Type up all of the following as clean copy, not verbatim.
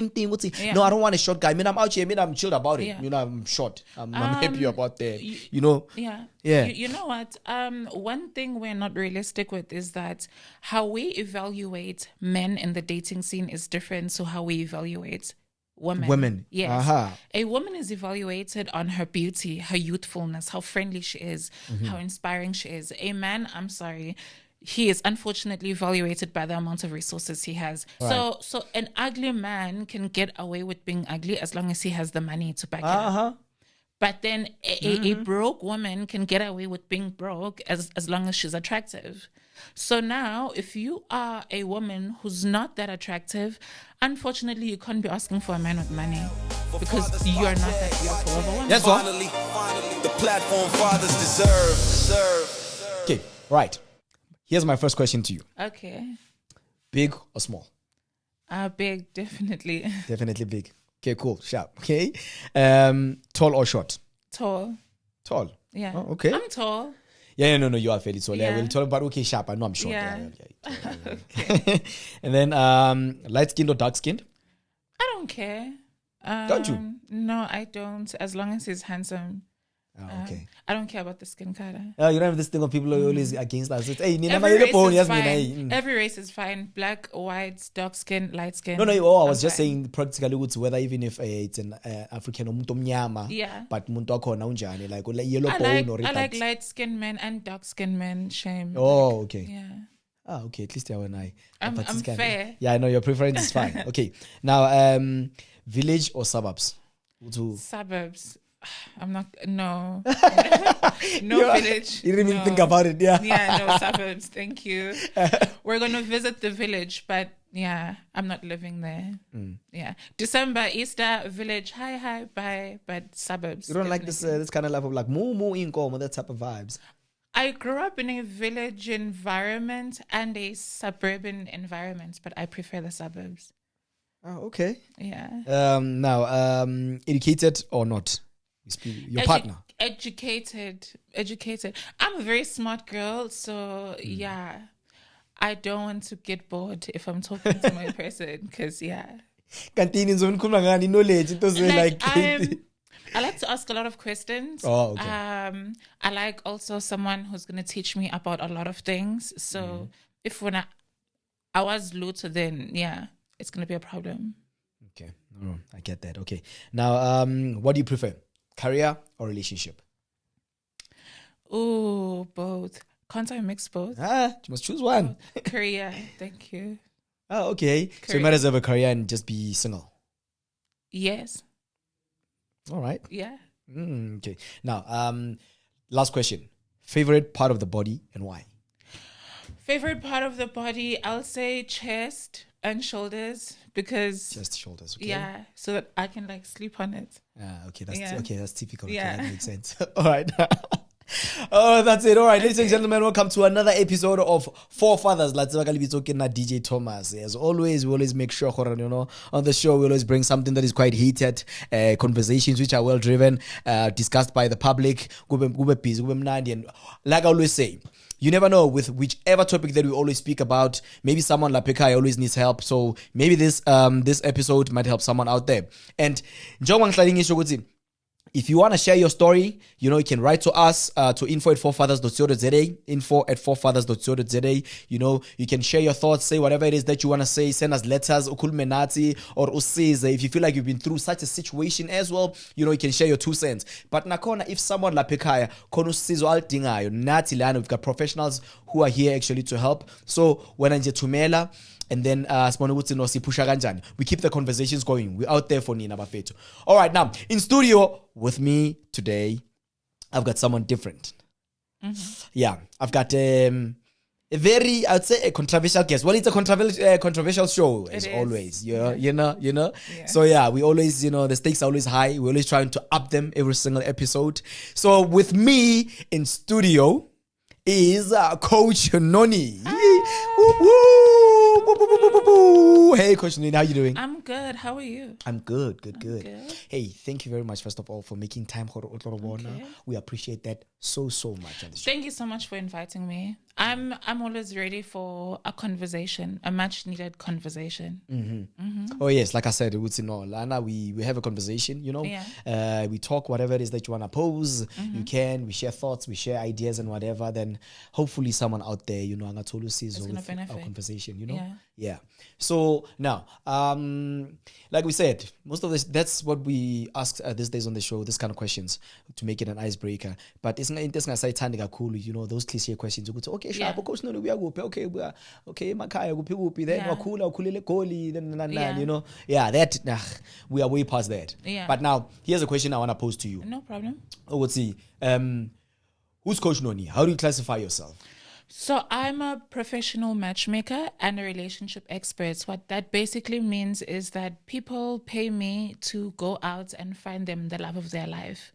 thing. No, I don't want a short guy. I mean, I'm out here. I mean, I'm chilled about it. Yeah. You know, I'm short. I'm happy about that. Yeah. Yeah. You know what? One thing we're not realistic with is that how we evaluate men in the dating scene is different to how we evaluate women. Yes. Uh-huh. A woman is evaluated on her beauty, her youthfulness, how friendly she is, how inspiring she is. A man, I'm sorry, he is unfortunately evaluated by the amount of resources he has. Right. So an ugly man can get away with being ugly as long as he has the money to back it up. But then a broke woman can get away with being broke as long as she's attractive. So now, if you are a woman who's not that attractive, unfortunately, you can't be asking for a man with money because you're not that beautiful of a woman. Yes, Finally, the platform fathers deserve. Okay, right. Here's my first question to you. Okay. Big or small? Big, definitely. Definitely big. Okay, cool. Sharp. Okay. Tall or short? Tall. Tall. Yeah. Oh, okay. I'm tall. Yeah, no, you are fairly tall. Yeah, Yeah. well, tall, but okay, sharp. I know I'm short. Yeah. Okay. And then light skinned or dark skinned? I don't care. Don't you? No, I don't. As long as he's handsome. Oh, okay. I don't care about the skin color. You don't have this thing of people who are always against us. It's, hey, Every race is fine. Every race is fine. Black, white, dark skin, light skin. No, I was just saying practically whether even if it's an African or umuntu omnyama, Yeah. but umuntu wakhona unjani, like yellow bone or I like light skinned men and dark skinned men. Shame. Oh, okay. Yeah. Okay. At least you and I. I'm fair. Yeah, I know your preference is fine. Okay. Now, village or suburbs? Suburbs. I'm not. No. No village. You didn't even think about it. Yeah. Yeah. No suburbs. Thank you. We're gonna visit the village, but yeah, I'm not living there. Yeah. December, Easter, village. Hi, bye. But suburbs. You don't like this kind of life of like moo inkom, that type of vibes. I grew up in a village environment and a suburban environment, but I prefer the suburbs. Oh, okay. Yeah. Now, educated or not? Your partner. Educated. I'm a very smart girl, so yeah. I don't want to get bored if I'm talking to my person, because yeah. Knowledge. It doesn't like I like to ask a lot of questions. Oh, okay. I like also someone who's going to teach me about a lot of things. So if when I was Luther, then yeah, it's going to be a problem. Okay. No, I get that. Okay. Now, what do you prefer? Career or relationship? Oh, both. Can't I mix both? You must choose one. Career. Thank you. Oh, okay. Career. So you might as well have a career and just be single. Yes. All right. Yeah. Okay. Now, last question. Favorite part of the body and why? Favorite part of the body, I'll say chest and shoulders, because Chest, shoulders. Okay. yeah, so that I can like sleep on it. Okay. That's Yeah. okay. That's typical. Okay, Yeah. that makes sense. All right. Oh, that's it. All right, ladies and gentlemen, welcome to another episode of Four Fathers. Let's be talking to DJ Thomas. As always, we always make sure, on the show, we always bring something that is quite heated, conversations which are well driven, discussed by the public. And like I always say, you never know with whichever topic that we always speak about. Maybe someone like Pekai always needs help. So maybe this episode might help someone out there. And if you want to share your story, you can write to us to info@fourfathers.co.za, info@fourfathers.co.za. You can share your thoughts, say whatever it is that you want to say, send us letters, ukhulume or usize. If you feel like you've been through such a situation as well, you can share your 2 cents. But nakona, if someone like Pekaya, we've got professionals who are here actually to help. So when I tumela, and then we keep the conversations going. We're out there for Nina Bafeto. All right, now in studio with me today, I've got someone different. Yeah, I've got a very, I'd say, a controversial guest. Well, it's a controversial show as always. You know. Yeah. So yeah, we always, the stakes are always high. We're always trying to up them every single episode. So with me in studio is Coach Noni. Hey, Coach Noni, how you doing? I'm good. How are you? I'm good. Good. Hey, thank you very much, first of all, for making time for Otlorobona. Okay. We appreciate that so much on the show. Thank you so much for inviting me. I'm always ready for a conversation, a much needed conversation. Oh yes, like I said, Lana, we have a conversation, you know. Yeah. We talk whatever it is that you want to pose. You can. We share thoughts, we share ideas and whatever. Then hopefully someone out there, you know, Angatolu sees It's gonna with our benefit. conversation, you know. Yeah. So now, like we said, most of this, that's what we ask these days on the show, this kind of questions to make it an icebreaker. But it's not say cool, you know, those cliche questions. You go to, okay, Yeah. sharp, Coach Noni, we are good. Okay, Makaya, gupi, then Yeah. Wakulele Koli, then Yeah. you know. Yeah, that we are way past that. Yeah. But now here's a question I want to pose to you. No problem. Oh, let's see. Who's Coach Noni? How do you classify yourself? So I'm a professional matchmaker and a relationship expert. What that basically means is that people pay me to go out and find them the love of their life.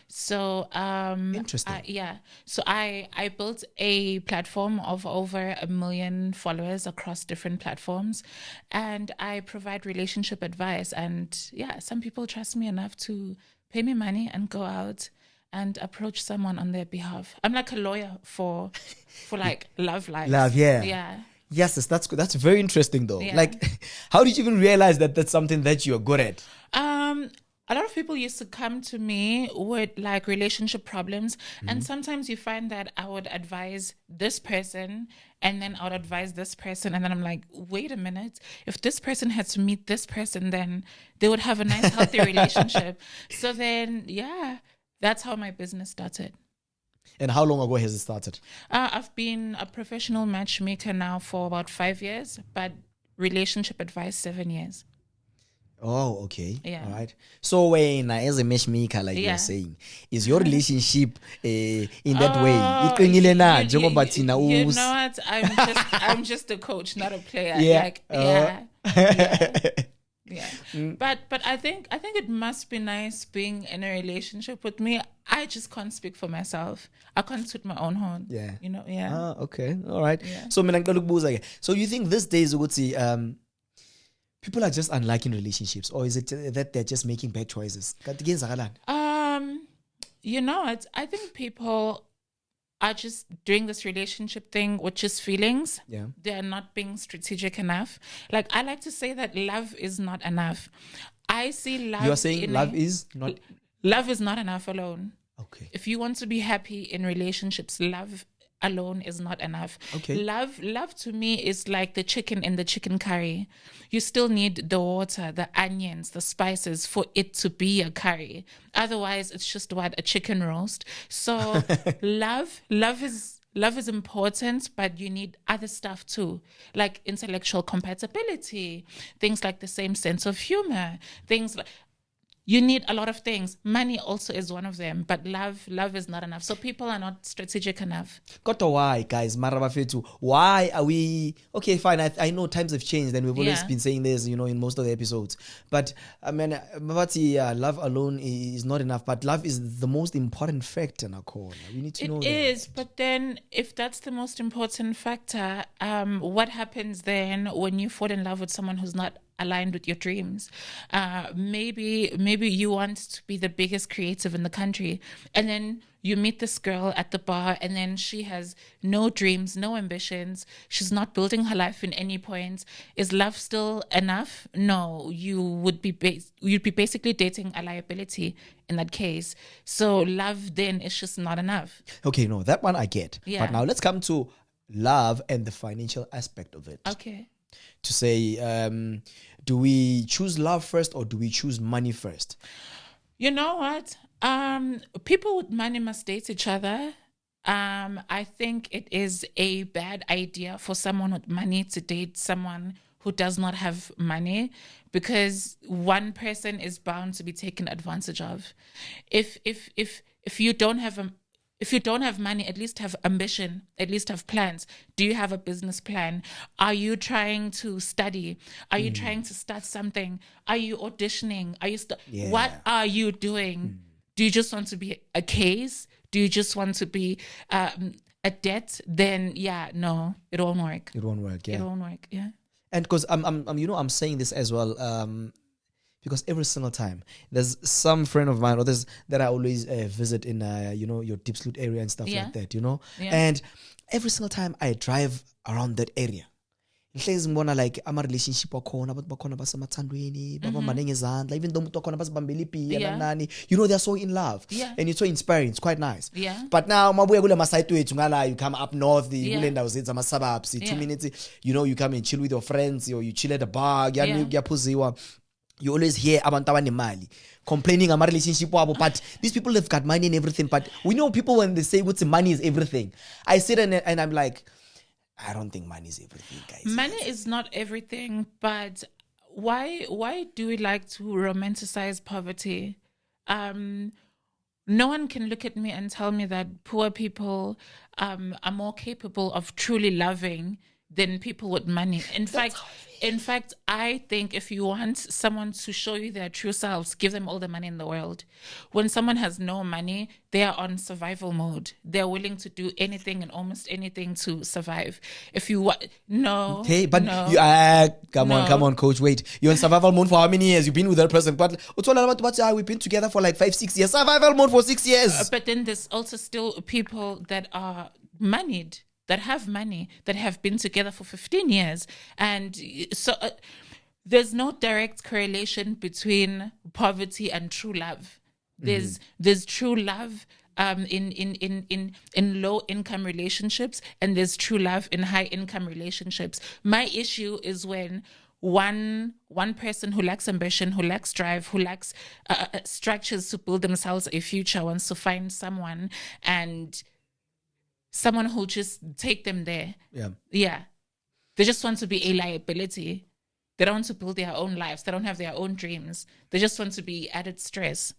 So Interesting. So I built a platform of over 1 million followers across different platforms, and I provide relationship advice. And some people trust me enough to pay me money and go out and approach someone on their behalf. I'm like a lawyer for like love life. Love, yeah. Yeah. Yes, that's very interesting though. Yeah. Like, how did you even realize that that's something that you're good at? A lot of people used to come to me with like relationship problems, and sometimes you find that I would advise this person and then I would advise this person, and then I'm like, wait a minute, if this person had to meet this person, then they would have a nice healthy relationship. So then that's how my business started. And how long ago has it started? I've been a professional matchmaker now for about 5 years, but relationship advice 7 years. Oh, okay. Yeah. All right. So when as a matchmaker, like you're saying, is your relationship in that way? You know what? I'm just a coach, not a player. But I think it must be nice being in a relationship with me. I just can't speak for myself. I can't toot my own horn. Yeah. You know. Yeah. Okay. All right. Yeah. So you think these days you would see people are just unliking relationships, or is it that they're just making bad choices? You know what? I think people are just doing this relationship thing with just feelings. Yeah. They are not being strategic enough. Like, I like to say that love is not enough. I see love. You are saying love is not enough alone. okay. If you want to be happy in relationships, love alone is not enough. Okay. Love to me is like the chicken in the chicken curry. You still need the water, the onions, the spices for it to be a curry. Otherwise, it's just a chicken roast. So love is important, but you need other stuff too, like intellectual compatibility, things like the same sense of humor, things like. You need a lot of things. Money also is one of them, but love is not enough. So people are not strategic enough. Why, guys? Marabafetu, why are we okay? Fine, I know times have changed, and we've always been saying this, you know, in most of the episodes. But I mean, love alone is not enough. But love is the most important factor in our core. We need to know that. It is, but then if that's the most important factor, what happens then when you fall in love with someone who's not aligned with your dreams? Maybe you want to be the biggest creative in the country, and then you meet this girl at the bar, and then she has no dreams, no ambitions. She's not building her life in any point. Is love still enough? No, you'd be basically dating a liability in that case. So love then is just not enough. Okay, no, that one I get. Yeah. But now let's come to love and the financial aspect of it. Okay. To say, do we choose love first or do we choose money first? You know what? People with money must date each other. I think it is a bad idea for someone with money to date someone who does not have money, because one person is bound to be taken advantage of. If you don't have money, at least have ambition, at least have plans. Do you have a business plan? Are you trying to study? Are you trying to start something? Are you auditioning? What are you doing? Do you just want to be a case? Do you just want to be a debt? Then no, it won't work. It won't work, yeah. It won't work, yeah. And because I'm saying this as well, because every single time there's some friend of mine or there's that I always visit in your Deep Sloot area and stuff like that, and every single time I drive around that area, ngihlezi ngibona like ama-relationship akhona abantu bakhona basemathandweni babambane ngezandla, even though umuntu wakhona basibambela iphiya nani, they're so in love, and it's so inspiring, it's quite nice. But now mabuya kule masayiti wethu ngala, you come up north kule ndawo zethu ama-suburbs, 2 minutes, you come and chill with your friends, or you chill at a bar, kuyaphuziwa. You always hear abantu abanemali complaining about relationship wabo, but these people have got money and everything. But we know people when they say what's money is everything. I sit and I'm like, I don't think money is everything, guys. Money is not everything, but why do we like to romanticize poverty? No one can look at me and tell me that poor people are more capable of truly loving than people with money. In fact, I think if you want someone to show you their true selves, give them all the money in the world. When someone has no money, they are on survival mode. They're willing to do anything and almost anything to survive. If you okay, but you come on, coach. Wait, you're in survival mode for how many years? You've been with that person, but we've been together for like 5-6 years. Survival mode for 6 years. But then there's also still people that are moneyed, that have money, that have been together for 15 years. And so there's no direct correlation between poverty and true love. There's true love in low income relationships, and there's true love in high income relationships. My issue is when one person who lacks ambition, who lacks drive, who lacks structures to build themselves a future, wants to find someone who'll just take them there. Yeah. They just want to be a liability. They don't want to build their own lives. They don't have their own dreams. They just want to be added stress.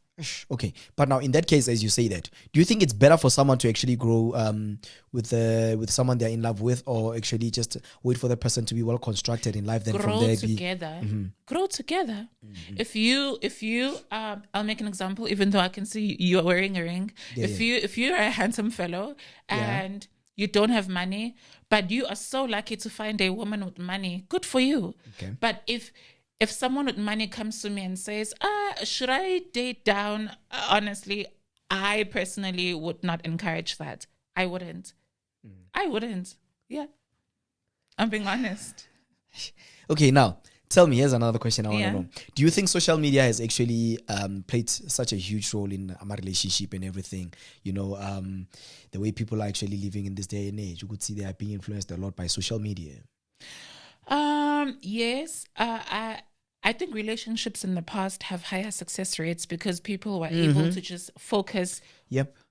Okay, but now in that case, as you say that, do you think it's better for someone to actually grow with someone they're in love with, or actually just wait for the person to be well constructed in life, then from there grow together? If you I'll make an example, even though I can see you are wearing a ring. If you're a handsome fellow and you don't have money, but you are so lucky to find a woman with money, good for you. Okay. But if someone with money comes to me and says, should I date down? Honestly, I personally would not encourage that. I wouldn't. Yeah. I'm being honest. Okay, now, tell me, here's another question I want to know. Do you think social media has actually played such a huge role in my relationship and everything? The way people are actually living in this day and age. You could see they are being influenced a lot by social media. Yes. I think relationships in the past have higher success rates because people were able to just focus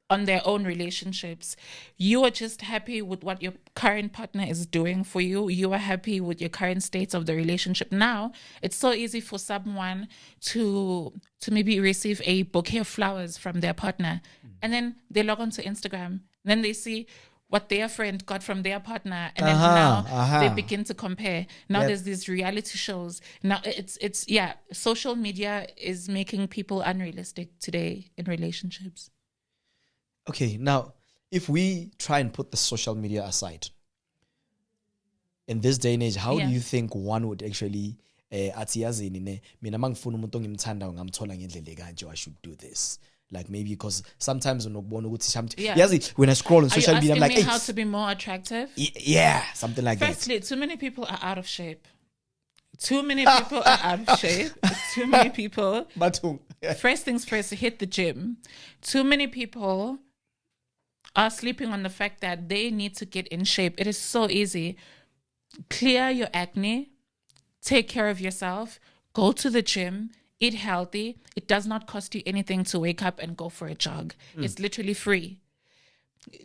on their own relationships. You are just happy with what your current partner is doing for you. You are happy with your current state of the relationship. Now, it's so easy for someone to maybe receive a bouquet of flowers from their partner. And then they log on to Instagram. Then they see what their friend got from their partner, and then now they begin to compare. Now there's these reality shows. Now it's social media is making people unrealistic today in relationships. Okay, now if we try and put the social media aside, in this day and age, how do you think one would actually I should do this? Like maybe because sometimes when I scroll on social media, I'm like, how to be more attractive? Something like Firstly, too many people are out of shape. Too many people are out of shape. Too many people. First things first, hit the gym. Too many people are sleeping on the fact that they need to get in shape. It is so easy. Clear your acne. Take care of yourself. Go to the gym. Eat healthy. It does not cost you anything to wake up and go for a jog. It's literally free.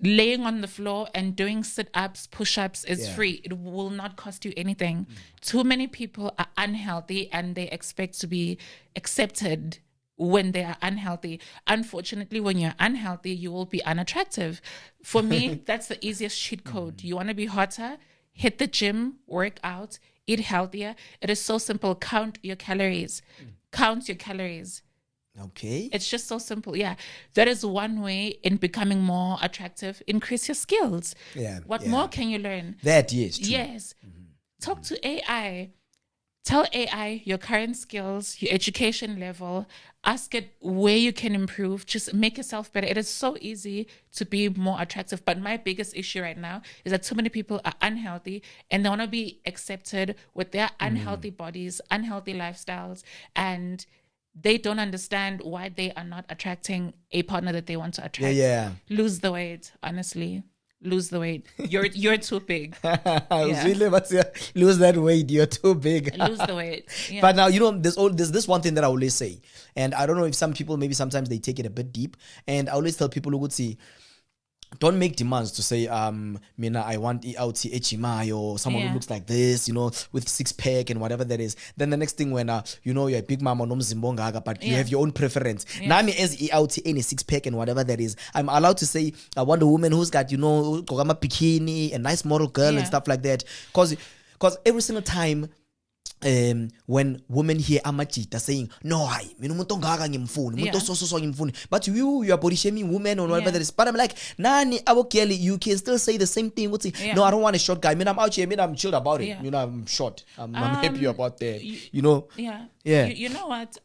Laying on the floor and doing sit-ups, push-ups is free. It will not cost you anything. Too many people are unhealthy and they expect to be accepted when they are unhealthy. Unfortunately, when you're unhealthy, you will be unattractive. For me, that's the easiest cheat code. You want to be hotter? Hit the gym, work out, eat healthier. It is so simple. Count your calories. Count your calories. Okay. It's just so simple. Yeah. That is one way in becoming more attractive. Increase your skills. What more can you learn? That, yes. True. Yes. Talk to AI. Tell AI your current skills, your education level. Ask it where you can improve. Just make yourself better. It is so easy to be more attractive. But my biggest issue right now is that so many people are unhealthy and they want to be accepted with their unhealthy bodies, unhealthy lifestyles, and they don't understand why they are not attracting a partner that they want to attract. Yeah. Lose the weight, honestly. Lose the weight. You're too big. Yeah. Really, but lose that weight. You're too big. Lose the weight. Yeah. But now, there's this one thing that I always say, and I don't know if some people, maybe sometimes they take it a bit deep, and I always tell people who would say, don't make demands to say, Mina, I want out HMI or someone who looks like this, with six pack and whatever that is. Then the next thing when, you're a big mama, but you have your own preference. Nami as out any six pack and whatever that is, I'm allowed to say, I want a woman who's got, Kogama bikini, a nice model girl and stuff like that. Cause every single time, when women hear Amachita saying, no, but you are body shaming women or whatever that is. But I'm like, Nani, Kelly, you can still say the same thing. No, I don't want a short guy. I'm out here. I'm chilled about it. I'm short. I'm happy about that. Yeah. You know what?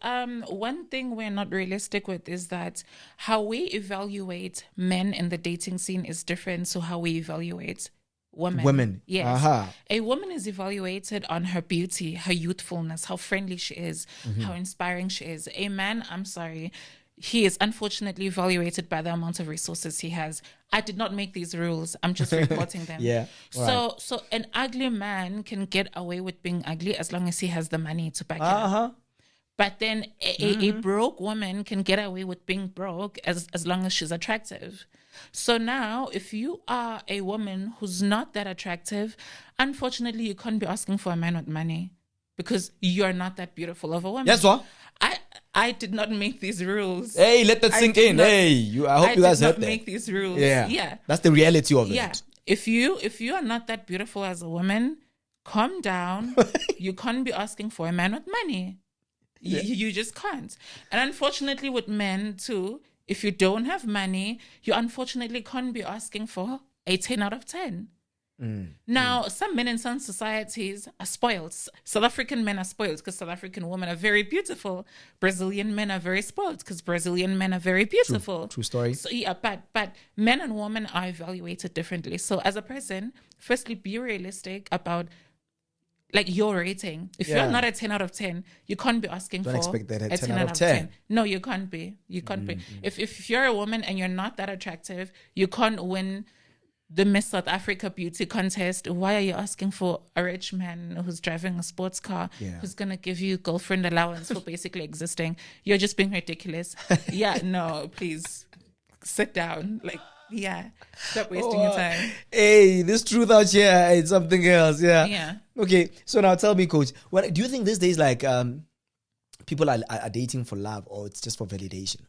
One thing we're not realistic with is that how we evaluate men in the dating scene is different to how we evaluate women. Yes. A woman is evaluated on her beauty, her youthfulness, how friendly she is, how inspiring she is. A man, I'm sorry, he is unfortunately evaluated by the amount of resources he has. I did not make these rules. I'm just reporting them. So an ugly man can get away with being ugly as long as he has the money to back it up. But then a broke woman can get away with being broke as long as she's attractive. So now, if you are a woman who's not that attractive, unfortunately, you can't be asking for a man with money because you're not that beautiful of a woman. Yes, what? I did not make these rules. Hey, let that sink in. I hope you guys heard that. I did not make these rules. Yeah. That's the reality of it. Yeah. If you are not that beautiful as a woman, calm down. You can't be asking for a man with money. You just can't. And unfortunately with men too, if you don't have money, you unfortunately can't be asking for a 10 out of 10. Now, some men in some societies are spoiled. South African men are spoiled because South African women are very beautiful. Brazilian men are very spoiled because Brazilian men are very beautiful. True story. So but men and women are evaluated differently. So as a person, firstly, be realistic about your rating. If you're not a 10 out of 10, you can't be asking Don't for expect that a 10 out of 10. No, you can't be. You can't be. If you're a woman and you're not that attractive, you can't win the Miss South Africa beauty contest. Why are you asking for a rich man who's driving a sports car, who's going to give you girlfriend allowance for basically existing? You're just being ridiculous. No, please sit down. Stop wasting your time. Hey, this truth out here, it's something else. Yeah. Okay, so now tell me, coach, what do you think these days, people are dating for love or it's just for validation?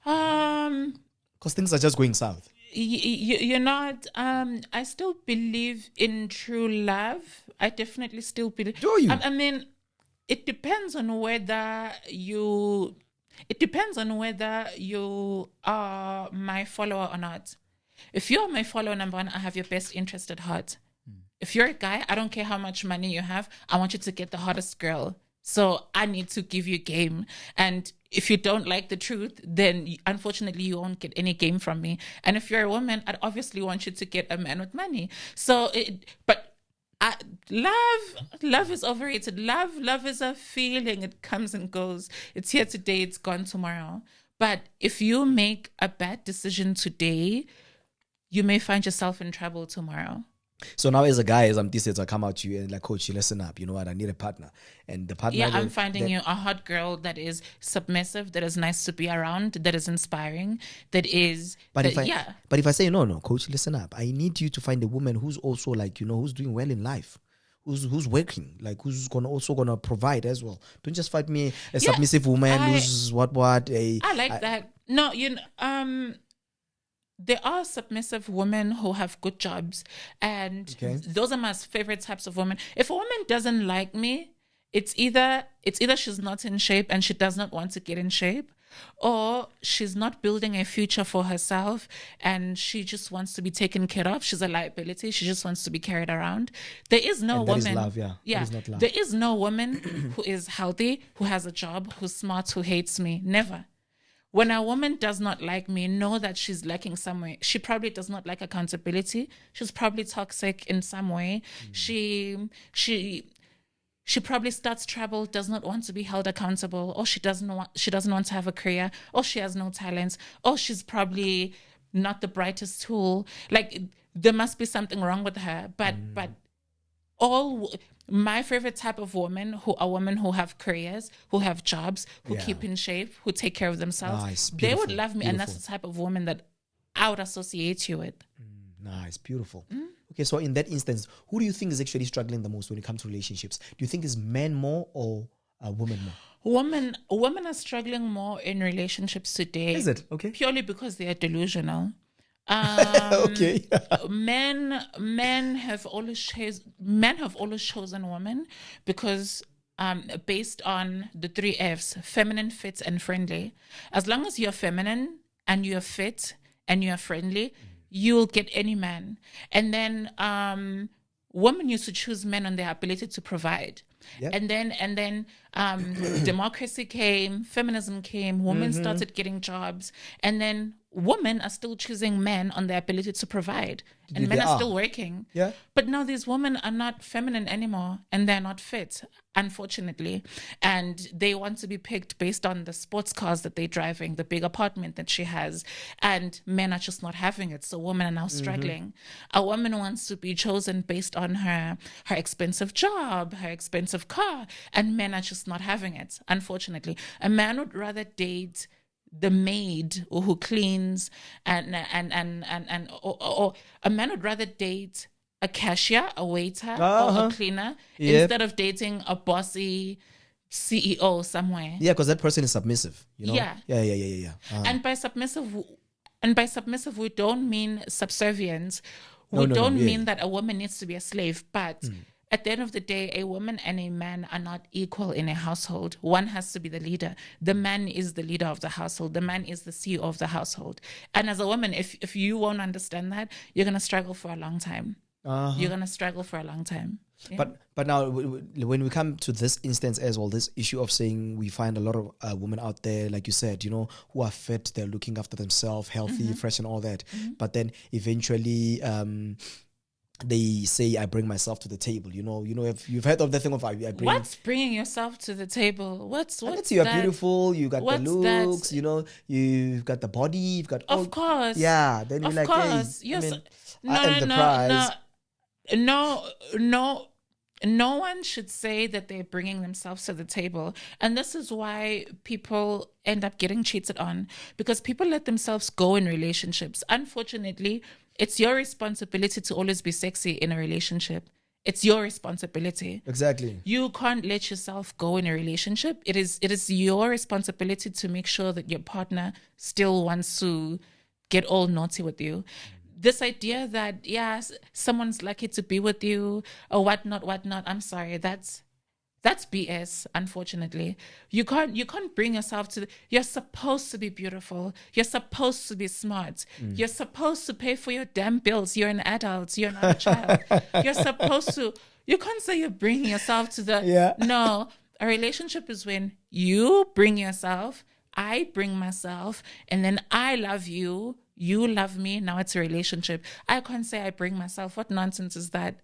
Because things are just going south. You're not. I still believe in true love. I definitely still believe. Do you? I mean, it depends on whether you. It depends on whether you are my follower or not. If you're my follower, number one, I have your best interest at heart. If you're a guy, I don't care how much money you have. I want you to get the hottest girl. So I need to give you game. And if you don't like the truth, then unfortunately you won't get any game from me. And if you're a woman, I'd obviously want you to get a man with money. So, love is overrated. Love is a feeling. It comes and goes. It's here today. It's gone tomorrow. But if you make a bad decision today, you may find yourself in trouble tomorrow. So now as a guy, as I'm Tiisetso, I come out to you and coach, listen up. You know what? I need a partner. And the partner... Yeah, I'm finding you a hot girl that is submissive, that is nice to be around, that is inspiring, that is... But if I say, no, coach, listen up. I need you to find a woman who's also who's doing well in life. Who's working, who's also gonna provide as well. Don't just find me a submissive woman who's what. I like that. No, there are submissive women who have good jobs, and those are my favorite types of women. If a woman doesn't like me, it's either she's not in shape and she does not want to get in shape, or she's not building a future for herself and she just wants to be taken care of. She's a liability. She just wants to be carried around. There is no And that is woman. love, yeah. That is not love. There is no woman who is healthy, who has a job, who's smart, who hates me. Never. When a woman does not like me, know that she's lacking somewhere. She probably does not like accountability. She's probably toxic in some way. She probably starts trouble, does not want to be held accountable, or she doesn't want to have a career, or she has no talents, or she's probably not the brightest tool. Like there must be something wrong with her. But all my favorite type of women a woman who have careers, who have jobs, who keep in shape, who take care of themselves. Nice, they would beautiful, love me, and that's the type of woman that I would associate you with. Nice, beautiful. Okay, so in that instance, who do you think is actually struggling the most when it comes to relationships? Do you think it's men more or women more? Women are struggling more in relationships today. Is it? Okay. Purely because they are delusional. Okay. Men have always chosen women because based on the 3 F's: feminine, fit, and friendly. As long as you're feminine and you're fit and you're friendly, you'll get any man. And then women used to choose men on their ability to provide. Yep. And then democracy came, feminism came, women started getting jobs, and then women are still choosing men on their ability to provide, and men are still working. Yeah. But now these women are not feminine anymore, and they're not fit, unfortunately. And they want to be picked based on the sports cars that they're driving, the big apartment that she has, and men are just not having it. So women are now struggling. A woman wants to be chosen based on her expensive job, her expensive car, and men are just not having it, unfortunately. A man would rather date the maid or who cleans or a man would rather date a cashier, a waiter, or a cleaner instead of dating a bossy CEO somewhere. Yeah, because that person is submissive, you know? Yeah. Yeah. And by submissive, we don't mean subservience. We No, don't yeah. mean that a woman needs to be a slave, but at the end of the day, a woman and a man are not equal in a household. One has to be the leader. The man is the leader of the household. The man is the CEO of the household. And as a woman, if you won't understand that, you're going to struggle for a long time. You're going to struggle for a long time. Yeah. But now, when we come to this instance as well, this issue of saying we find a lot of women out there, like you said, you know, who are fit, they're looking after themselves, healthy, fresh and all that. But then eventually they say, I bring myself to the table. You know, if you've heard of the thing of I bring. What's bringing yourself to the table? What's you're beautiful, you got what's the looks, that? you know, you've got the body, you've got all. Of course. Yeah, then you're Of like, course. hey, I mean, No, I am the prize. No one should say that they're bringing themselves to the table. And this is why people end up getting cheated on, because people let themselves go in relationships. Unfortunately, it's your responsibility to always be sexy in a relationship. It's your responsibility. Exactly. You can't let yourself go in a relationship. It is your responsibility to make sure that your partner still wants to get all naughty with you. This idea that, yes, someone's lucky to be with you or whatnot, I'm sorry, that's BS, unfortunately. You can't bring yourself to you're supposed to be beautiful. You're supposed to be smart. You're supposed to pay for your damn bills. You're an adult. You're not a child. You're supposed to, you can't say you're bringing yourself to the, no. A relationship is when you bring yourself, I bring myself, and then I love you. You love me. Now it's a relationship. I can't say I bring myself. What nonsense is that?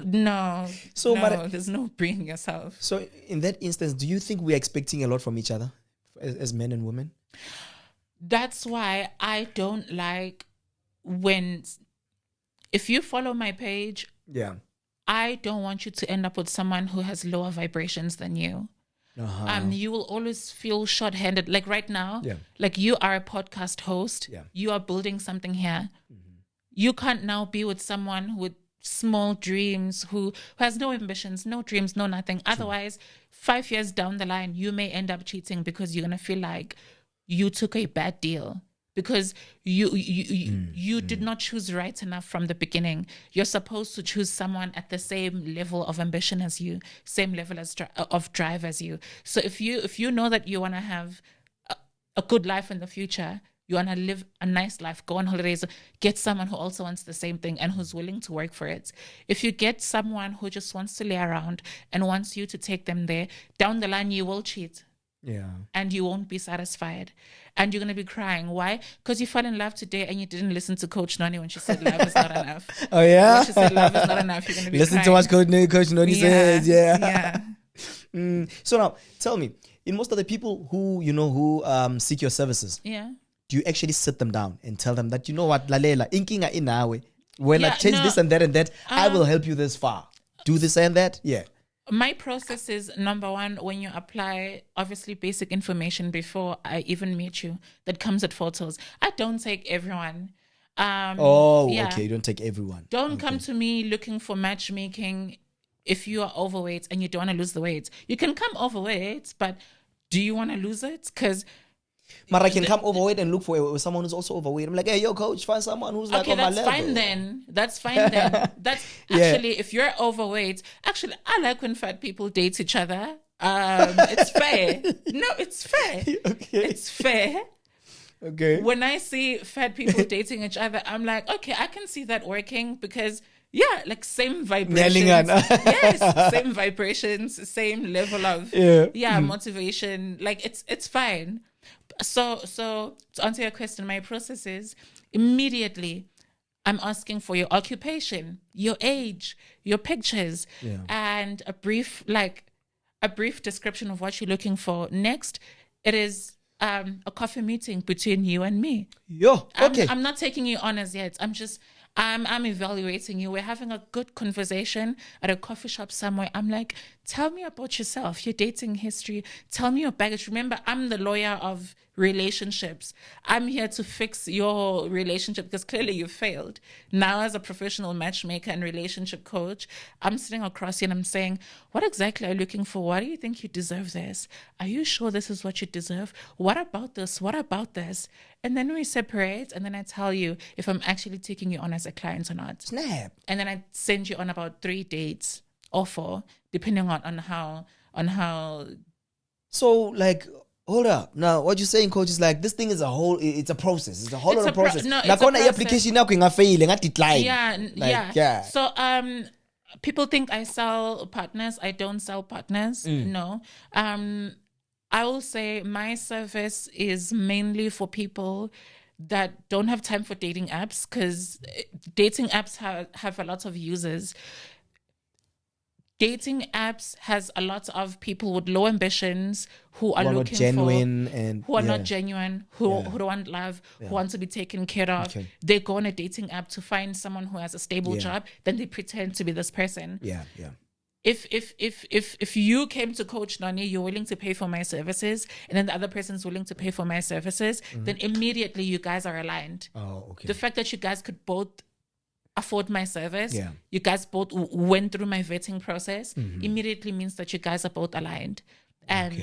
No. There's no bringing yourself. So in that instance, do you think we're expecting a lot from each other as men and women? That's why I don't like if you follow my page, I don't want you to end up with someone who has lower vibrations than you. You will always feel short-handed. Like right now, like you are a podcast host. You are building something here. You can't now be with someone with small dreams who has no ambitions, no dreams, no nothing. Otherwise, 5 years down the line, you may end up cheating because you're going to feel like you took a bad deal. Because you did not choose right enough from the beginning. You're supposed to choose someone at the same level of ambition as you, same level of drive as you. So if you know that you want to have a good life in the future, you want to live a nice life, go on holidays, get someone who also wants the same thing and who's willing to work for it. If you get someone who just wants to lay around and wants you to take them there, down the line, you will cheat. Yeah. And you won't be satisfied. And you're going to be crying. Why? Because you fell in love today and you didn't listen to Coach Noni when she said love is not enough. Oh, yeah? When she said love is not enough, you're going to be Listen crying. to what Coach Noni says. Yeah. Yeah. So now, tell me, in most of the people who, who seek your services, Yeah. do you actually sit them down and tell them that, you know what, Lalela, inkinga inawe, when I change this and that, I will help you this far. Do this and that? Yeah. My process is, number one, when you apply, obviously basic information before I even meet you that comes with photos. I don't take everyone. Okay. You don't take everyone. Don't come to me looking for matchmaking if you are overweight and you don't want to lose the weight. You can come overweight, but do you want to lose it? Because but I can come overweight and look for someone who's also overweight. I'm like, hey, yo, coach, find someone who's like on my level. That's fine then. That's actually, if you're overweight, actually, I like when fat people date each other. It's fair. No, it's fair. Okay. It's fair. Okay. When I see fat people dating each other, I'm like, okay, I can see that working because, yeah, like same vibrations. Yes, same vibrations, same level of motivation. Like it's fine. So to answer your question, my process is immediately I'm asking for your occupation, your age, your pictures, and a brief description of what you're looking for. Next, it is a coffee meeting between you and me. Okay. I'm not taking you on as yet. I'm evaluating you. We're having a good conversation at a coffee shop somewhere. I'm like, tell me about yourself, your dating history. Tell me your baggage. Remember, I'm the lawyer of relationships. I'm here to fix your relationship because clearly you failed. Now, as a professional matchmaker and relationship coach, I'm sitting across you and I'm saying, what exactly are you looking for? Why do you think you deserve this? Are you sure this is what you deserve? What about this? What about this? And then we separate, and then I tell you if I'm actually taking you on as a client or not. Snap. And then I send you on about 3 dates or 4, depending on how. So, like, hold up. Now, what you're saying, coach, is like this thing is it's a process. It's a whole lot of process. No, it's now, a process. application now can fail and decline. Yeah. So, people think I sell partners. I don't sell partners. No. I will say my service is mainly for people that don't have time for dating apps because dating apps have a lot of users. Dating apps has a lot of people with low ambitions who are looking genuine and who are not genuine, who don't want love, who want to be taken care of. Okay. They go on a dating app to find someone who has a stable job, then they pretend to be this person. Yeah. If you came to Coach Noni, you're willing to pay for my services, and then the other person's willing to pay for my services, then immediately you guys are aligned. Oh, okay. The fact that you guys could both afford my service, you guys both went through my vetting process, immediately means that you guys are both aligned. And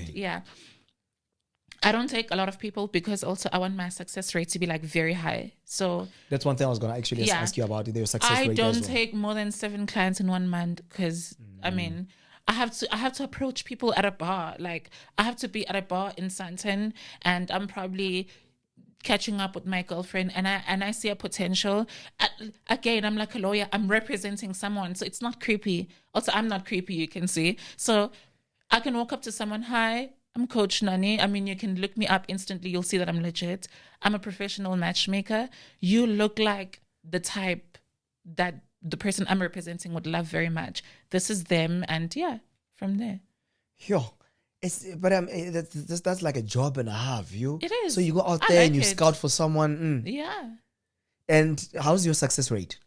I don't take a lot of people because also I want my success rate to be like very high. So that's one thing I was going to actually ask you about. Their success rate. I don't take more than 7 clients in 1 month because I mean, I have to approach people at a bar. Like I have to be at a bar in Sandton and I'm probably catching up with my girlfriend and I see a potential. Again, I'm like a lawyer. I'm representing someone. So it's not creepy. Also, I'm not creepy, you can see. So I can walk up to someone, hi, I'm Coach Noni. I mean, you can look me up instantly. You'll see that I'm legit. I'm a professional matchmaker. You look like the type that the person I'm representing would love very much. This is them. And from there. That's like a job and a half, It is. So you go out there and you scout for someone. Yeah. And how's your success rate?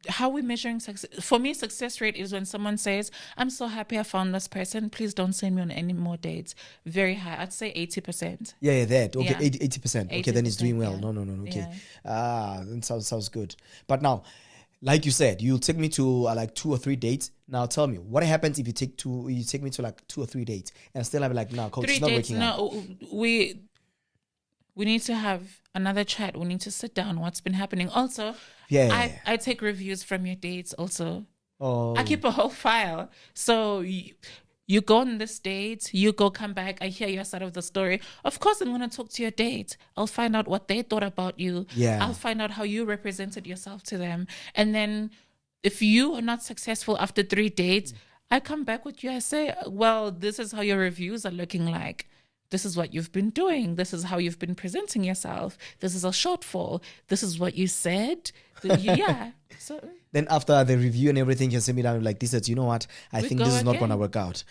How are we measuring success? For me, success rate is when someone says, I'm so happy I found this person. Please don't send me on any more dates. Very high. I'd say 80%. Yeah, that. Okay, 80%. Okay, then he's doing well. Yeah. No. Okay. That sounds good. But now, like you said, you'll take me to like 2 or 3 dates. Now tell me, what happens if you take me to like 2 or 3 dates and still have like, no, coach, it's not working out. No, we need to have another chat. We need to sit down. What's been happening? Also, I take reviews from your dates also. Oh. I keep a whole file. So You go on this date, you go come back, I hear your side of the story. Of course, I'm going to talk to your date. I'll find out what they thought about you. Yeah. I'll find out how you represented yourself to them. And then if you are not successful after 3 dates, I come back with you. I say, well, this is how your reviews are looking like. This is what you've been doing. This is how you've been presenting yourself. This is a shortfall. This is what you said. Yeah. So then after the review and everything, you send me down like this. You know what? I think this is not going to work out.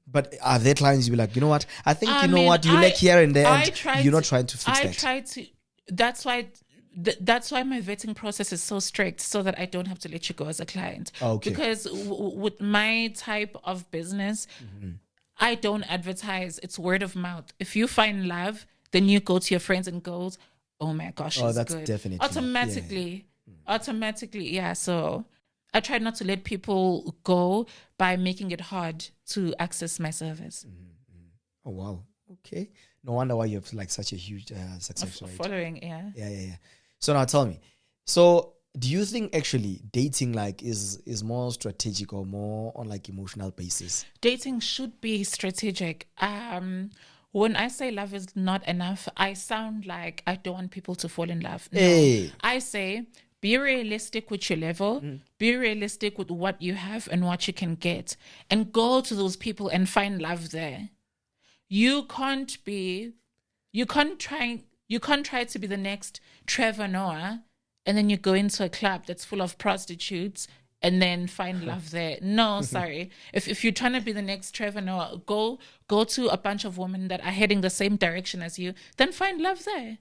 But are there clients you be like, you know what? I think you lack here and there, and you're not trying to fix that. I try to. That's why. That's why my vetting process is so strict, so that I don't have to let you go as a client. Okay. Because with my type of business, I don't advertise. It's word of mouth. If you find love, then you go to your friends and goes, oh my gosh, she's that's good. Definitely automatically. Yeah. So I try not to let people go by making it hard to access my service. Oh wow. Okay. No wonder why you have like such a huge success rate. Following. Yeah. Yeah. So now tell me. So do you think actually dating like is more strategic or more on like emotional basis? Dating should be strategic. When I say love is not enough, I sound like I don't want people to fall in love. No. Hey. I say be realistic with your level, be realistic with what you have and what you can get, and go to those people and find love there. You can't try to be the next Trevor Noah and then you go into a club that's full of prostitutes and then find love there. No, sorry. If you're trying to be the next Trevor Noah, go to a bunch of women that are heading the same direction as you, then find love there.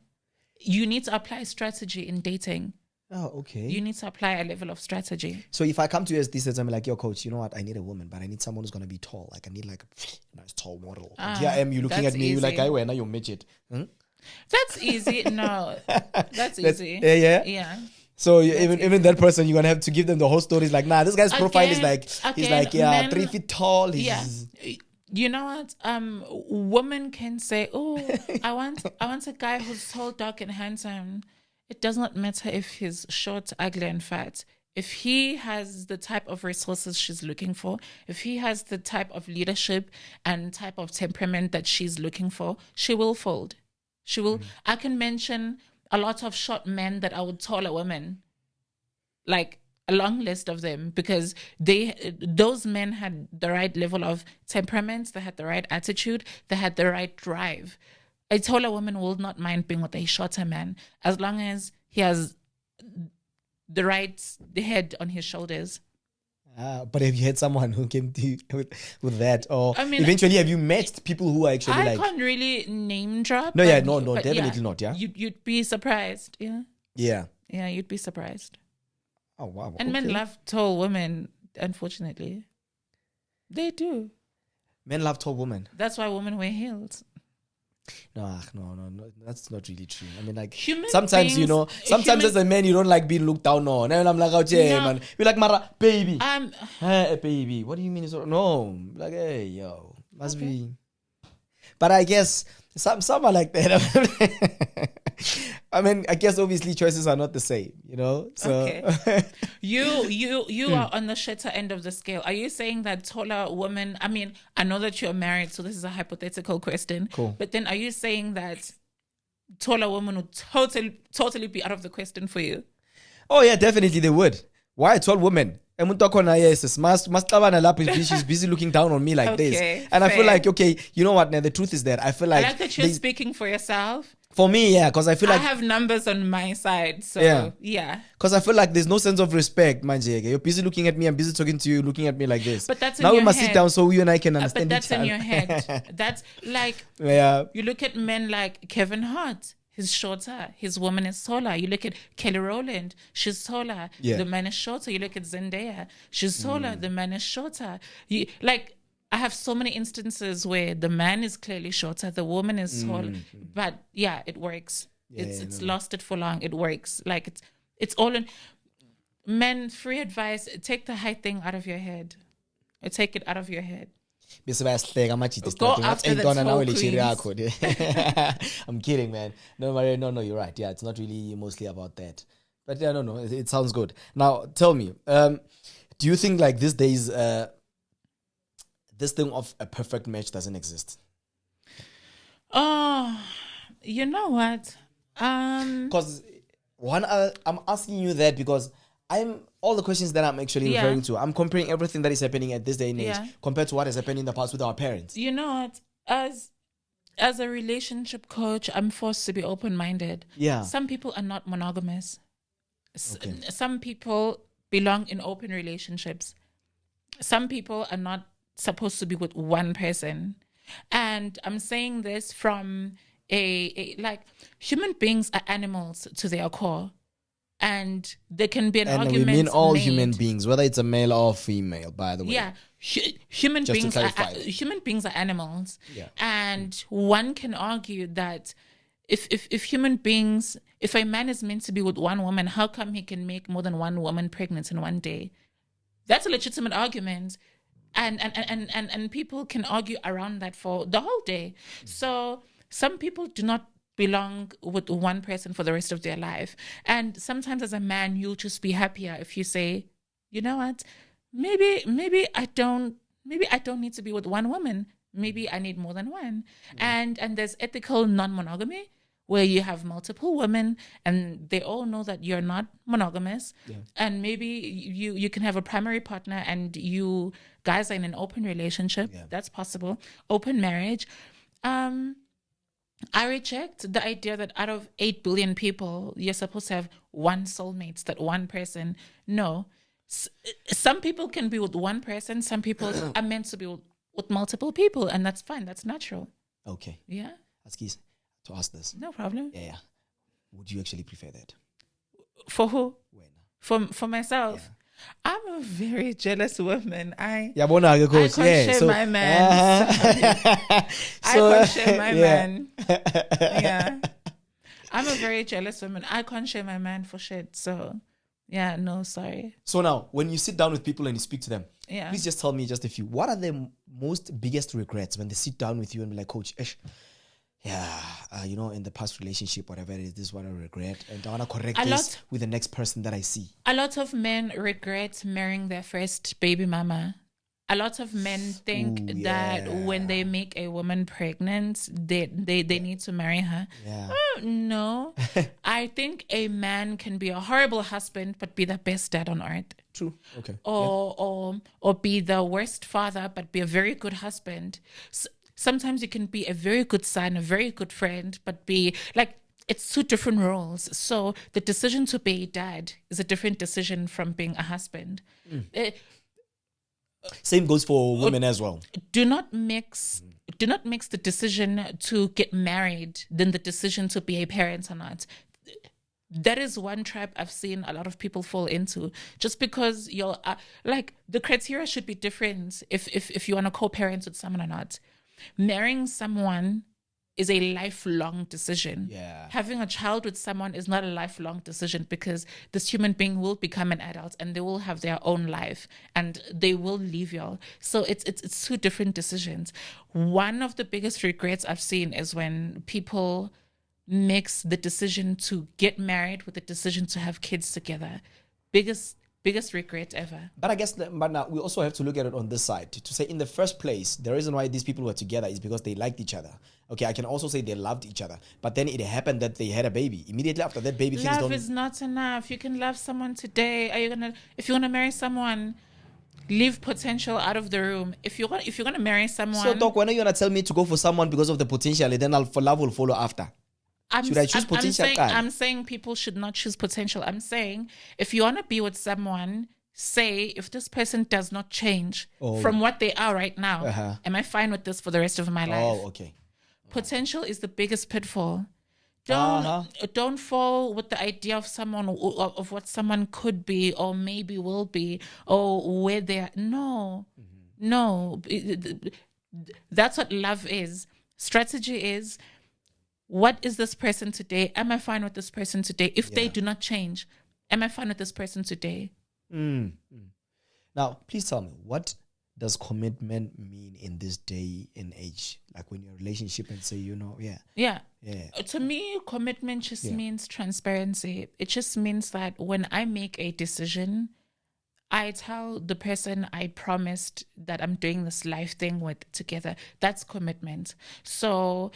You need to apply strategy in dating. Oh, okay. You need to apply a level of strategy. So if I come to you as this, I'm like, yo, coach, you know what? I need a woman, but I need someone who's going to be tall. Like, I need like a nice tall model. Here I am, you looking at me, you're like, I wear now you're midget. That's easy. No, that's easy. Yeah. So even that person, you're going to have to give them the whole story. It's like, nah, this guy's profile is like, he's like, men, 3 feet tall. You know what? Women can say, oh, I want a guy who's tall, dark, and handsome. It does not matter if he's short, ugly, and fat. If he has the type of resources she's looking for, if he has the type of leadership and type of temperament that she's looking for, she will fold. She will. I can mention a lot of short men that I would tell a woman, like a long list of them, because those men had the right level of temperament, they had the right attitude, they had the right drive. A taller woman will not mind being with a shorter man as long as he has the head on his shoulders. But have you had someone who came to you with that? Or eventually have you met people who are actually I can't really name drop. No, definitely not, yeah? You'd be surprised, yeah? Yeah. Yeah, you'd be surprised. Oh, wow. And men love tall women, unfortunately. They do. Men love tall women. That's why women wear heels. No, that's not really true. I mean, like, Human sometimes, beings, sometimes as a man, you don't like being looked down on. And I'm like, oh, man. You're like, Mara, baby. Hey, baby. What do you mean? No. Like, hey, yo. Must be. But I guess some are like that. I mean, I guess obviously choices are not the same, So okay. You are on the shitter end of the scale. Are you saying that taller women? I mean, I know that you're married, so this is a hypothetical question. Cool. But then, are you saying that taller women would totally be out of the question for you? Oh yeah, definitely they would. Why a tall woman? She's busy looking down on me like this. And fair. I feel like, okay, you know what? Now the truth is that I feel like... I like that you're speaking for yourself. For me, yeah, because I feel like... I have numbers on my side, so yeah. Because I feel like there's no sense of respect, manje. You're busy looking at me, I'm busy talking to you, looking at me like this. But that's in now your we must head. sit down so you and I can understand But that's each other. in your head. That's like... Yeah. You look at men like Kevin Hart. He's shorter. His woman is taller. You look at Kelly Rowland. She's taller. Yeah. The man is shorter. You look at Zendaya. She's taller. The man is shorter. I have so many instances where the man is clearly shorter. The woman is taller. But yeah, it works. It's lasted for long. It works. Like it's all in. Men, free advice. Take the height thing out of your head. Or take it out of your head. Go after the tall queens. I'm kidding, man. No, you're right. Yeah, it's not really mostly about that. But yeah, no, it sounds good. Now, tell me, do you think like these days, this thing of a perfect match doesn't exist? Oh, you know what? Because I'm asking you that because all the questions that I'm actually referring to, I'm comparing everything that is happening at this day and age compared to what has happened in the past with our parents. You know what? As a relationship coach, I'm forced to be open-minded. Yeah. Some people are not monogamous. Okay. Some people belong in open relationships. Some people are not supposed to be with one person. And I'm saying this from like human beings are animals to their core. And there can be an and argument. we mean all made. human beings, whether it's a male or female, by the way. Yeah, human Just to beings clarify. human beings are animals. Yeah. And one can argue that if human beings, if a man is meant to be with one woman, how come he can make more than one woman pregnant in one day? That's a legitimate argument. And people can argue around that for the whole day. So some people do not belong with one person for the rest of their life. And sometimes as a man, you'll just be happier if you say, you know what, maybe I don't need to be with one woman. Maybe I need more than one. And there's ethical non-monogamy where you have multiple women and they all know that you're not monogamous. Yeah. And maybe you can have a primary partner and you guys are in an open relationship. Yeah. That's possible. Open marriage. I reject the idea that out of 8 billion people, you're supposed to have one soulmate, that one person. No. Some people can be with one person. Some people are meant to be with multiple people, and that's fine. That's natural. Okay. Yeah. Askis, to ask this. No problem. Yeah. Would you actually prefer that? For who? When? For myself. Yeah. I'm a very jealous woman. I can't share my man. I can't share my man. Yeah. I'm a very jealous woman. I can't share my man for shit. So, yeah, no, sorry. So now, when you sit down with people and you speak to them, please just tell me just a few. What are the biggest regrets when they sit down with you and be like, Coach, in the past relationship, whatever it is, this is what I regret. And I want to correct this with the next person that I see. A lot of men regret marrying their first baby mama. A lot of men think that when they make a woman pregnant, they need to marry her. Yeah. No. I think a man can be a horrible husband, but be the best dad on earth. True. Okay. Or be the worst father, but be a very good husband. Sometimes you can be a very good son, a very good friend, but be like, it's two different roles. So the decision to be a dad is a different decision from being a husband. Same goes for women as well. Do not mix the decision to get married than the decision to be a parent or not. That is one trap I've seen a lot of people fall into. Just because you're the criteria should be different if you want to co-parent with someone or not. Marrying someone is a lifelong decision. Yeah. Having a child with someone is not a lifelong decision because this human being will become an adult and they will have their own life and they will leave y'all. So it's two different decisions. One of the biggest regrets I've seen is when people mix the decision to get married with the decision to have kids together. Biggest regret ever. But I guess now we also have to look at it on this side to say in the first place, the reason why these people were together is because they liked each other. Okay, I can also say they loved each other. But then it happened that they had a baby. Immediately after that baby, love is not enough. You can love someone today. If you wanna marry someone, leave potential out of the room. If you're gonna marry someone. So Doc, when are you gonna tell me to go for someone because of the potential, then love will follow after? Should I choose potential? I'm saying people should not choose potential. I'm saying if you want to be with someone, say if this person does not change from what they are right now, am I fine with this for the rest of my life? Oh, okay. Potential is the biggest pitfall. Don't fall with the idea of someone of what someone could be or maybe will be or where they are. No. That's what love is. Strategy is, what is this person today? Am I fine with this person today? If they do not change, am I fine with this person today? Now, please tell me, what does commitment mean in this day and age? Like when you're in a relationship and say, To me, commitment just means transparency. It just means that when I make a decision, I tell the person I promised that I'm doing this life thing with together. That's commitment. So,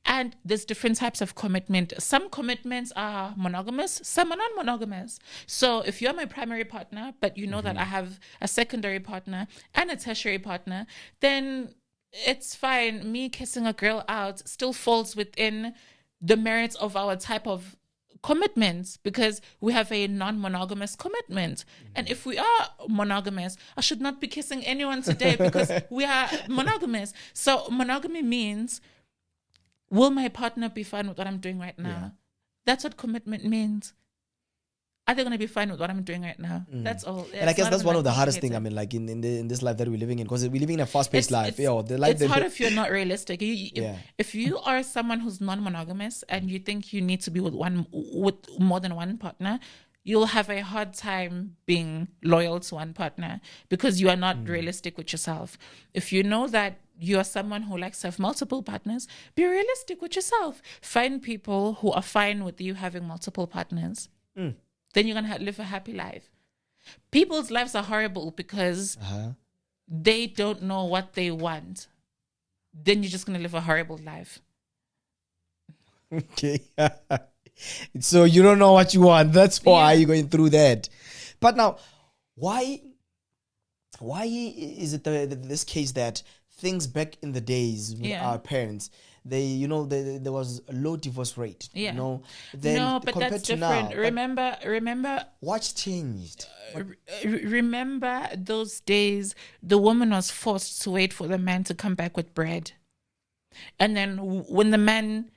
and there's different types of commitment. Some commitments are monogamous, some are non-monogamous. So if you're my primary partner, but you know that I have a secondary partner and a tertiary partner, then it's fine. Me kissing a girl out still falls within the merits of our type of commitments because we have a non-monogamous commitment. And if we are monogamous, I should not be kissing anyone today because we are monogamous. So monogamy means, will my partner be fine with what I'm doing right now? Yeah. That's what commitment means. Are they going to be fine with what I'm doing right now? That's all. And I guess that's one of the hardest things. I complicated. mean, like in this life that we're living in, because we're living in a fast-paced life. It's, The life it's hard if you're not realistic. Yeah. If you are someone who's non-monogamous and you think you need to be with more than one partner, you'll have a hard time being loyal to one partner because you are not realistic with yourself. If you know that you are someone who likes to have multiple partners, be realistic with yourself. Find people who are fine with you having multiple partners. Then you're going to live a happy life. People's lives are horrible because they don't know what they want. Then you're just going to live a horrible life. Okay. So you don't know what you want. That's why you're going through that. But now, why is it this case that things back in the days with our parents, there was a low divorce rate. Yeah. Then no, but compared that's to different. now, Remember. what's changed? Remember those days, the woman was forced to wait for the man to come back with bread. And then when the man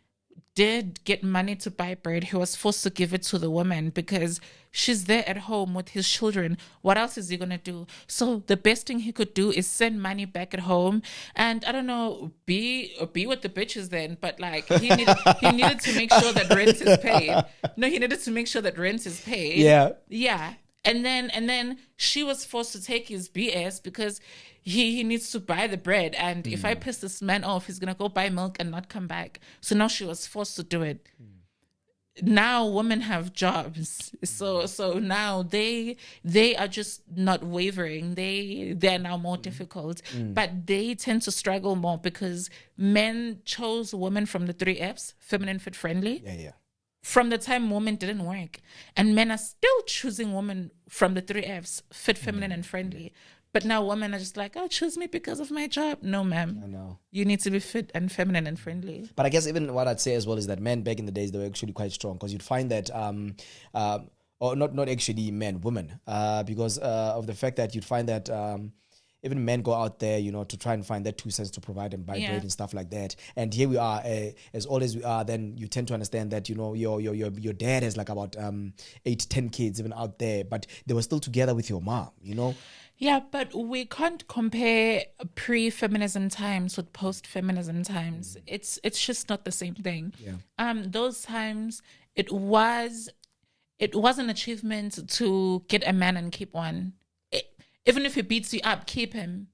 did get money to buy bread, he was forced to give it to the woman because she's there at home with his children. What else is he going to do? So the best thing he could do is send money back at home and, I don't know, be with the bitches then. But like he needed to make sure that rent is paid. No, he needed to make sure that rent is paid. Yeah. Yeah. And then she was forced to take his BS because he needs to buy the bread. And if I piss this man off, he's going to go buy milk and not come back. So now she was forced to do it. Now women have jobs. So now they are just not wavering. They're now more difficult. But they tend to struggle more because men chose women from the 3 Fs, feminine, fit, friendly. Yeah. From the time women didn't work. And men are still choosing women from the 3 Fs, fit, feminine, and friendly. But now women are just like, oh, choose me because of my job. No, ma'am. I know. You need to be fit and feminine and friendly. But I guess even what I'd say as well is that men back in the days, they were actually quite strong because you'd find that, or not actually men, women, because of the fact that you'd find that even men go out there, to try and find that 2 cents to provide and buy bread and stuff like that. And here we are, as old as we are, then you tend to understand that, your dad has like about 8-10 kids even out there, but they were still together with your mom, Yeah, but we can't compare pre-feminism times with post-feminism times. It's just not the same thing. Yeah. Those times it was an achievement to get a man and keep one. Even if he beats you up, keep him.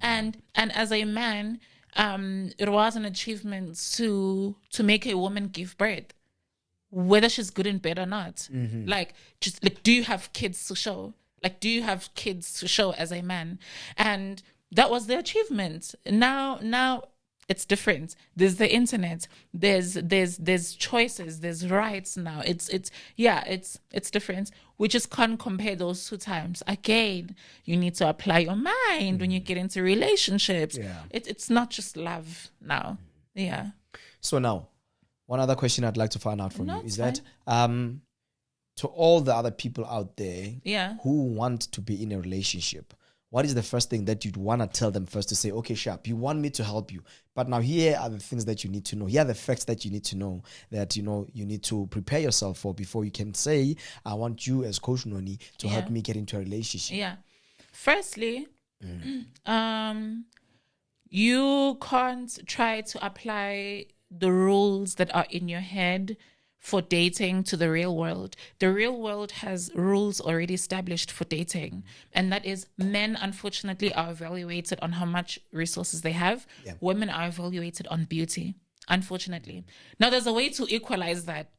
And as a man, it was an achievement to make a woman give birth, whether she's good in bed or not. Like, just like, do you have kids to show? Like, do you have kids to show as a man? And that was the achievement. Now it's different. There's the internet. There's choices. There's rights now. It's different. We just can't compare those 2 times. Again, you need to apply your mind when you get into relationships. Yeah. It's not just love now. Yeah. So now, one other question I'd like to find out from No, you is it's that to all the other people out there Yeah. who want to be in a relationship, what is the first thing that you'd want to tell them first to say, okay, Sharp, you want me to help you, but now here are the things that you need to know. Here are the facts that you need to know that, you need to prepare yourself for before you can say, I want you as Coach Noni to help me get into a relationship. Yeah. Firstly, you can't try to apply the rules that are in your head for dating to the real world. The real world has rules already established for dating. And that is, men, unfortunately, are evaluated on how much resources they have. Yeah. Women are evaluated on beauty, unfortunately. Now, there's a way to equalize that.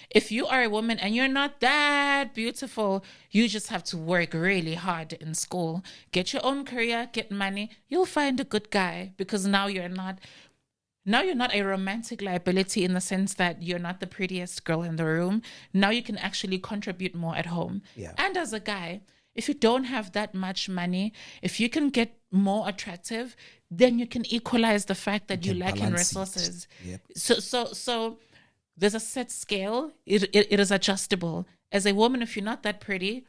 If you are a woman and you're not that beautiful, you just have to work really hard in school, get your own career, get money, you'll find a good guy, because now you're not a romantic liability, in the sense that you're not the prettiest girl in the room. Now you can actually contribute more at home. Yeah. And as a guy, if you don't have that much money, if you can get more attractive, then you can equalize the fact that you lack in resources. Yep. So there's a set scale. It is adjustable. As a woman, if you're not that pretty,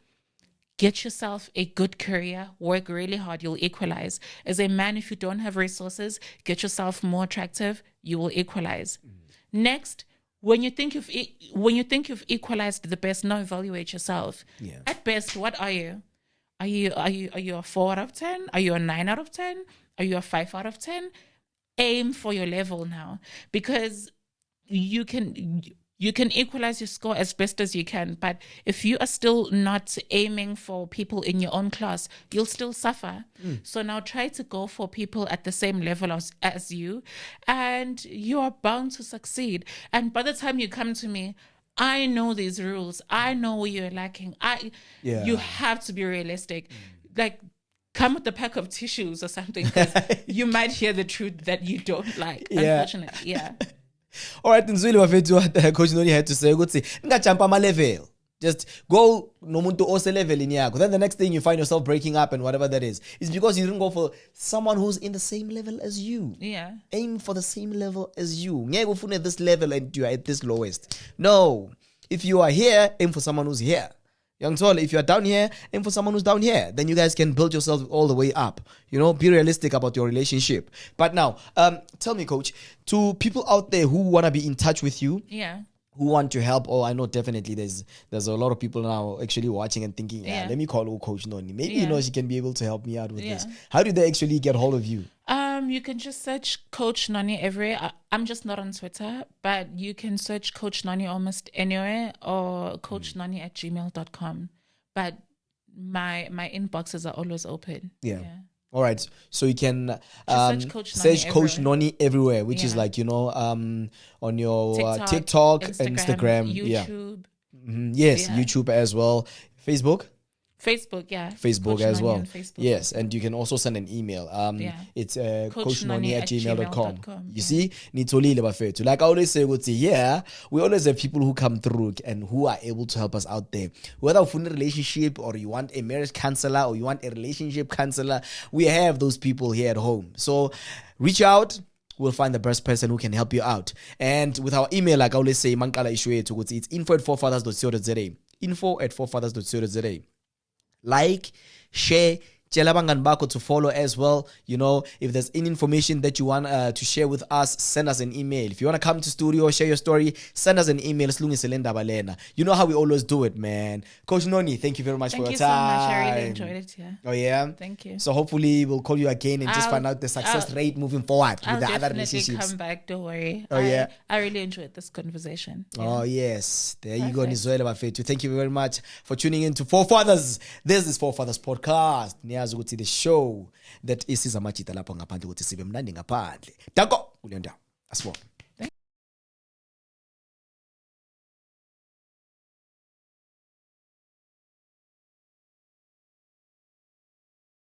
get yourself a good career, work really hard, you'll equalize. As a man, if you don't have resources, get yourself more attractive, you will equalize. Next, when you think you've equalized the best, now evaluate yourself. Yeah. At best, what are you? Are you a 4 out of 10? Are you a 9 out of 10? Are you a 5 out of 10? Aim for your level now, because you can equalize your score as best as you can, but if you are still not aiming for people in your own class, you'll still suffer. So now try to go for people at the same level as you, and you are bound to succeed. And by the time you come to me, I know these rules. I know where you're lacking. You have to be realistic. Like, come with a pack of tissues or something, because you might hear the truth that you don't like, unfortunately. Yeah. All right, Nzwili wafethu, what Coach Noni had to say, ukuthi ngajump ama level. Just go nomuntu ose level in yakho. Then the next thing you find yourself breaking up and whatever that is because you didn't go for someone who's in the same level as you. Yeah. Aim for the same level as you. Ngeke ufune at this level and you are at this lowest. No. If you are here, aim for someone who's here. Young Tol, if you are down here, aim for someone who's down here. Then you guys can build yourself all the way up. Be realistic about your relationship. But now, tell me, Coach, to people out there who want to be in touch with you, who want to help, I know definitely there's a lot of people now actually watching and thinking, let me call Coach Noni. Maybe she can be able to help me out with this. How do they actually get hold of you? You can just search Coach Noni everywhere. I'm just not on Twitter, but you can search Coach Noni almost anywhere, or coachnoni@gmail.com. But my inboxes are always open. Yeah. All right. So you can search Coach Noni everywhere, which is like, on your TikTok, Instagram, YouTube. Yes, YouTube as well. Facebook, Facebook Coach as Noni well. on Facebook. Yes, and you can also send an email. It's coachnoni@gmail.com. You see, nitolile bafethu. Like I always say, we always have people who come through and who are able to help us out there. Whether you want a relationship, or you want a marriage counselor, or you want a relationship counselor, we have those people here at home. So reach out. We'll find the best person who can help you out. And with our email, like I always say, it's info@4fathers.co.za. info@4fathers.co.za. Like, share, tell abangani bakho to follow as well. If there's any information that you want to share with us, send us an email. If you want to come to studio, share your story, send us an email. You know how we always do it, man. Coach Noni, thank you very much for your time. Thank you so much. I really enjoyed it. Yeah. Oh yeah. Thank you. So hopefully we'll call you again and just find out the success rate moving forward with the other relationships. I'll definitely come back. Don't worry. Oh yeah. I really enjoyed this conversation. Yeah. Oh yes. There you go, Nizwele Bafethu. Thank you very much for tuning in to Four Fathers. This is Four Fathers podcast. Niyazi ukuthi the show that isiza machita lapho ngaphandle ukuthi sibe mnandi ngaphandle. Danko kuleyo ndawo. Asibonge.